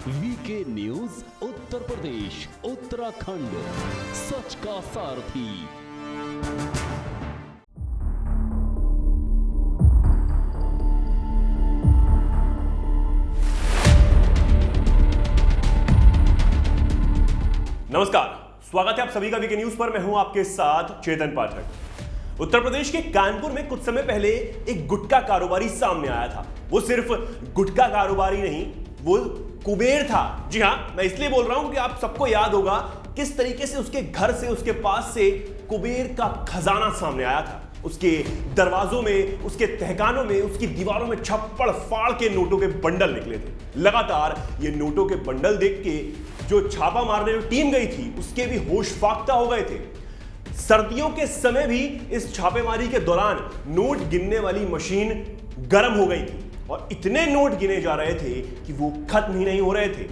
VK news Uttar Pradesh Uttarakhand, सच का सारथी। नमस्कार, स्वागत है आप सभी का वीके न्यूज पर। मैं हूं आपके साथ चेतन पाठक। उत्तर प्रदेश के कानपुर में कुछ समय पहले एक गुटखा कारोबारी सामने आया था। वो सिर्फ गुटखा कारोबारी नहीं, वो कुबेर था। जी हां, मैं इसलिए बोल रहा हूं कि आप सबको याद होगा किस तरीके से उसके घर से, उसके पास से कुबेर का खजाना सामने आया था। उसके दरवाजों में, उसके तहखानों में, उसकी दीवारों में छप्पड़ फाड़ के नोटों के बंडल निकले थे। लगातार ये नोटों के बंडल देख के जो छापा मारने में टीम गई थी उसके भी होश फाख्ता हो गए थे। सर्दियों के समय भी इस छापेमारी के दौरान नोट गिनने वाली मशीन गर्म हो गई थी और इतने नोट गिने जा रहे थे कि वो खत्म ही नहीं हो रहे थे।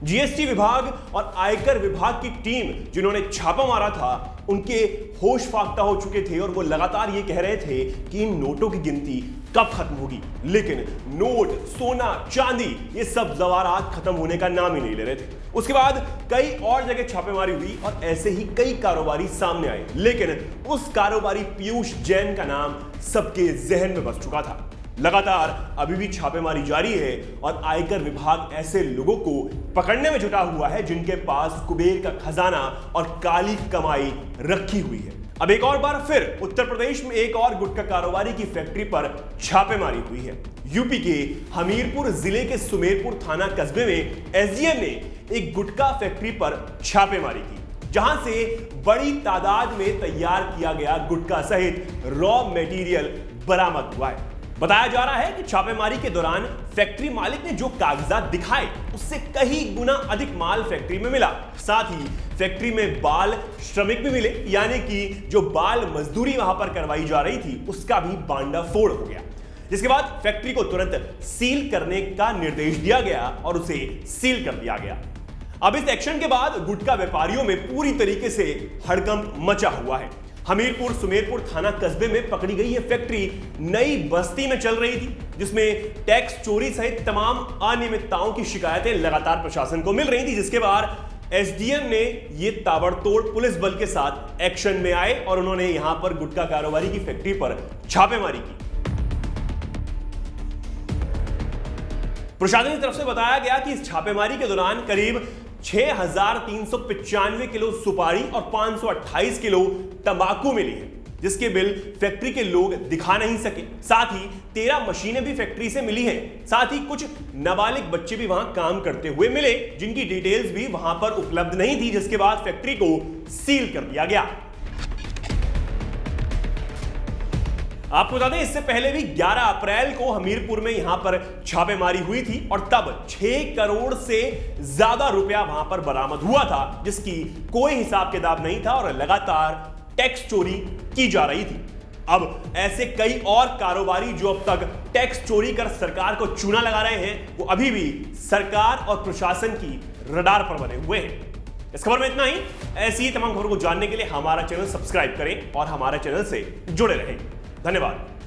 जीएसटी विभाग और आयकर विभाग की टीम जिन्होंने छापा मारा था उनके होश फाख्ता हो चुके थे और वो लगातार ये कह रहे थे कि इन नोटों की गिनती कब खत्म होगी। लेकिन नोट, सोना, चांदी, ये सब जवारात खत्म होने का नाम ही नहीं ले रहे थे। उसके बाद कई और जगह छापेमारी हुई और ऐसे ही कई कारोबारी सामने आए, लेकिन उस कारोबारी पीयूष जैन का नाम सबके जहन में बस चुका था। लगातार अभी भी छापेमारी जारी है और आयकर विभाग ऐसे लोगों को पकड़ने में जुटा हुआ है जिनके पास कुबेर का खजाना और काली कमाई रखी हुई है। अब एक और बार फिर उत्तर प्रदेश में एक और गुटखा कारोबारी की फैक्ट्री पर छापेमारी हुई है। यूपी के हमीरपुर जिले के सुमेरपुर थाना कस्बे में एसडीएम ने एक गुटखा फैक्ट्री पर छापेमारी की, जहां से बड़ी तादाद में तैयार किया गया गुटखा सहित रॉ मटेरियल बरामद हुआ है। बताया जा रहा है कि छापेमारी के दौरान फैक्ट्री मालिक ने जो कागजात दिखाए उससे कई गुना अधिक माल फैक्ट्री में मिला। साथ ही फैक्ट्री में बाल श्रमिक भी मिले, यानी कि जो बाल मजदूरी वहां पर करवाई जा रही थी उसका भी बांडा फोड़ हो गया। जिसके बाद फैक्ट्री को तुरंत सील करने का निर्देश दिया गया और उसे सील कर दिया गया। अब इस एक्शन के बाद गुटखा व्यापारियों में पूरी तरीके से हड़कंप मचा हुआ है। हमीरपुर सुमेरपुर थाना कस्बे में पकड़ी गई यह फैक्ट्री नई बस्ती में चल रही थी, जिसमें टैक्स चोरी सहित तमाम अनियमितताओं की शिकायतें लगातार प्रशासन को मिल रही थी। जिसके बाद एसडीएम ने यह ताबड़तोड़ पुलिस बल के साथ एक्शन में आए और उन्होंने यहां पर गुटखा कारोबारी की फैक्ट्री पर छापेमारी की। प्रशासन की तरफ से बताया गया कि इस छापेमारी के दौरान करीब 6,395 किलो सुपारी और 528 किलो तंबाकू मिली है, जिसके बिल फैक्ट्री के लोग दिखा नहीं सके। साथ ही 13 मशीनें भी फैक्ट्री से मिली हैं। साथ ही कुछ नाबालिग बच्चे भी वहां काम करते हुए मिले, जिनकी डिटेल्स भी वहां पर उपलब्ध नहीं थी। जिसके बाद फैक्ट्री को सील कर दिया गया। आपको बता दें, इससे पहले भी 11 अप्रैल को हमीरपुर में यहां पर छापेमारी हुई थी और तब 6 करोड़ से ज्यादा रुपया वहां पर बरामद हुआ था, जिसकी कोई हिसाब किताब नहीं था और लगातार टैक्स चोरी की जा रही थी। अब ऐसे कई और कारोबारी जो अब तक टैक्स चोरी कर सरकार को चूना लगा रहे हैं, वो अभी भी सरकार और प्रशासन की रडार पर बने हुए हैं। इस खबर में इतना ही। ऐसी ही तमाम खबरों को जानने के लिए हमारा चैनल सब्सक्राइब करें और हमारे चैनल से जुड़े रहें। धन्यवाद।